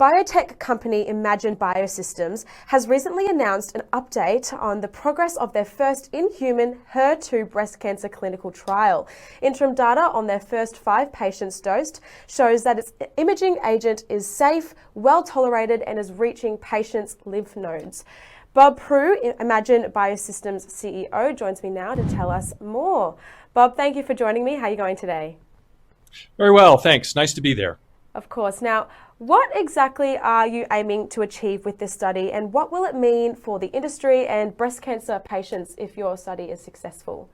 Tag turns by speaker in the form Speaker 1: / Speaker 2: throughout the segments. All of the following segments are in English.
Speaker 1: Biotech company Imagion Biosystems has recently announced an update on the progress of their first in-human HER2 breast cancer clinical trial. Interim data on their first 5 patients dosed shows that its imaging agent is safe, well tolerated, and is reaching patients' lymph nodes. Bob Prue, Imagion Biosystems CEO, joins me now to tell us more. Bob, thank you for joining me. How are you going today?
Speaker 2: Very well, thanks. Nice to be there.
Speaker 1: Of course. Now, what exactly are you aiming to achieve with this study, and what will it mean for the industry and breast cancer patients if your study is successful?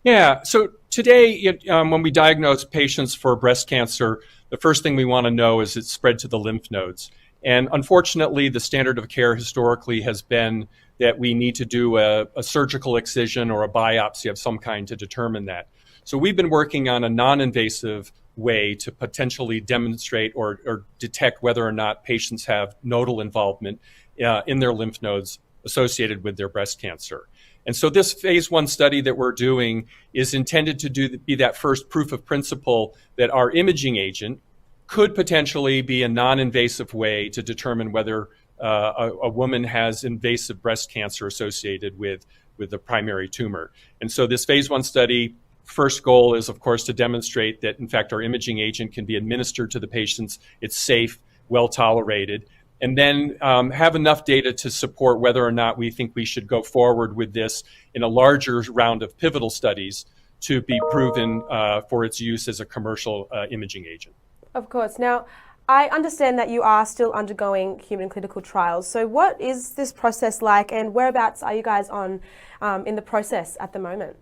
Speaker 2: Yeah, so today when we diagnose patients for breast cancer, the first thing we want to know is it's spread to the lymph nodes. And unfortunately, the standard of care historically has been that we need to do a surgical excision or a biopsy of some kind to determine that. So we've been working on a non-invasive way to potentially demonstrate or detect whether or not patients have nodal involvement in their lymph nodes associated with their breast cancer. And so this phase 1 study that we're doing is intended to be that first proof of principle that our imaging agent could potentially be a non-invasive way to determine whether a woman has invasive breast cancer associated with the primary tumor. And so this phase 1 study, first goal is, of course, to demonstrate that, in fact, our imaging agent can be administered to the patients. It's safe, well tolerated, and then have enough data to support whether or not we think we should go forward with this in a larger round of pivotal studies to be proven for its use as a commercial imaging agent.
Speaker 1: Of course. Now, I understand that you are still undergoing human clinical trials. So what is this process like, and whereabouts are you guys on in the process at the moment?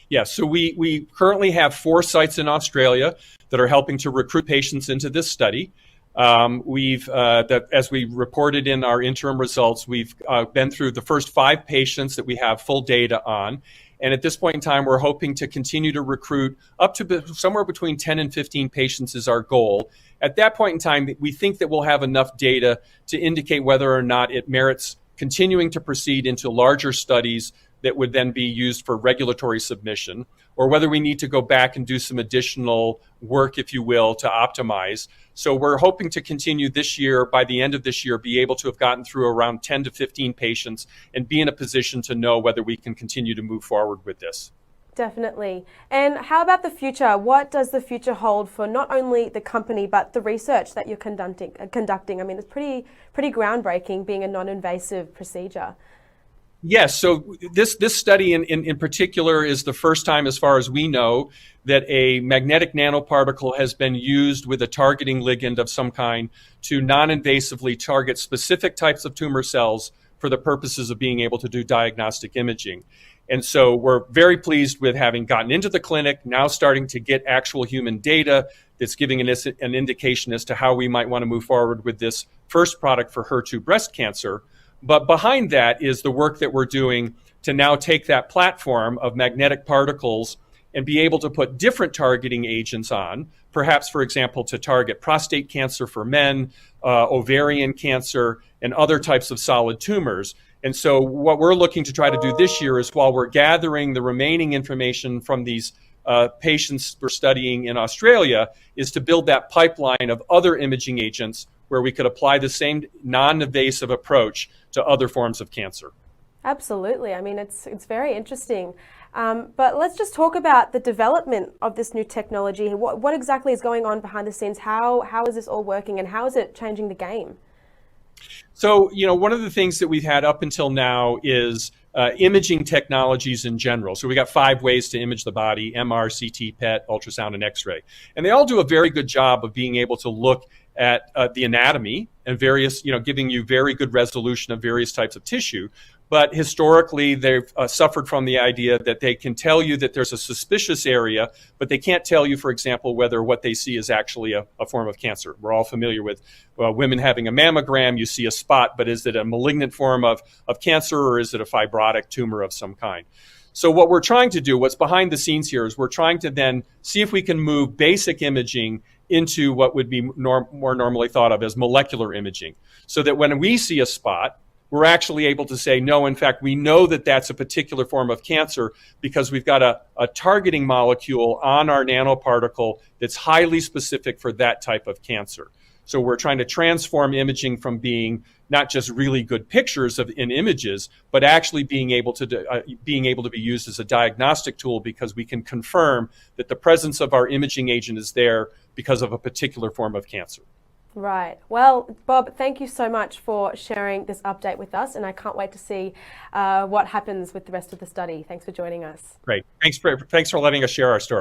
Speaker 2: Yeah, so we currently have 4 sites in Australia that are helping to recruit patients into this study. As we reported in our interim results, we've been through the first 5 patients that we have full data on. And at this point in time, we're hoping to continue to recruit up to somewhere between 10 and 15 patients is our goal. At that point in time, we think that we'll have enough data to indicate whether or not it merits continuing to proceed into larger studies that would then be used for regulatory submission, or whether we need to go back and do some additional work, if you will, to optimize. So we're hoping to continue this year, by the end of this year, be able to have gotten through around 10 to 15 patients and be in a position to know whether we can continue to move forward with this.
Speaker 1: Definitely. And how about the future? What does the future hold for not only the company, but the research that you're conducting? I mean, it's pretty groundbreaking, being a non-invasive procedure.
Speaker 2: Yes, so this study in particular is the first time, as far as we know, that a magnetic nanoparticle has been used with a targeting ligand of some kind to non-invasively target specific types of tumor cells for the purposes of being able to do diagnostic imaging. And so we're very pleased with having gotten into the clinic, now starting to get actual human data that's giving us an indication as to how we might want to move forward with this first product for HER2 breast cancer. But behind that is the work that we're doing to now take that platform of magnetic particles and be able to put different targeting agents on, perhaps, for example, to target prostate cancer for men, ovarian cancer, and other types of solid tumors. And so what we're looking to try to do this year is, while we're gathering the remaining information from these patients we're studying in Australia, is to build that pipeline of other imaging agents where we could apply the same non-invasive approach to other forms of cancer.
Speaker 1: Absolutely. I mean, it's very interesting. But let's just talk about the development of this new technology. What exactly is going on behind the scenes? How is this all working, and how is it changing the game?
Speaker 2: So, one of the things that we've had up until now is imaging technologies in general. So we got 5 ways to image the body: MR, CT, PET, ultrasound, and X-ray. And they all do a very good job of being able to look at the anatomy and various, giving you very good resolution of various types of tissue. But historically, they've suffered from the idea that they can tell you that there's a suspicious area, but they can't tell you, for example, whether what they see is actually a form of cancer. We're all familiar with women having a mammogram. You see a spot, but is it a malignant form of cancer, or is it a fibrotic tumor of some kind? So what we're trying to do, what's behind the scenes here, is we're trying to then see if we can move basic imaging into what would be more normally thought of as molecular imaging, so that when we see a spot, we're actually able to say, no, in fact, we know that that's a particular form of cancer because we've got a targeting molecule on our nanoparticle that's highly specific for that type of cancer. So we're trying to transform imaging from being not just really good pictures in images, but actually being able to be used as a diagnostic tool, because we can confirm that the presence of our imaging agent is there because of a particular form of cancer.
Speaker 1: Right. Well, Bob, thank you so much for sharing this update with us, and I can't wait to see what happens with the rest of the study. Thanks for joining us.
Speaker 2: Great. Thanks for letting us share our story.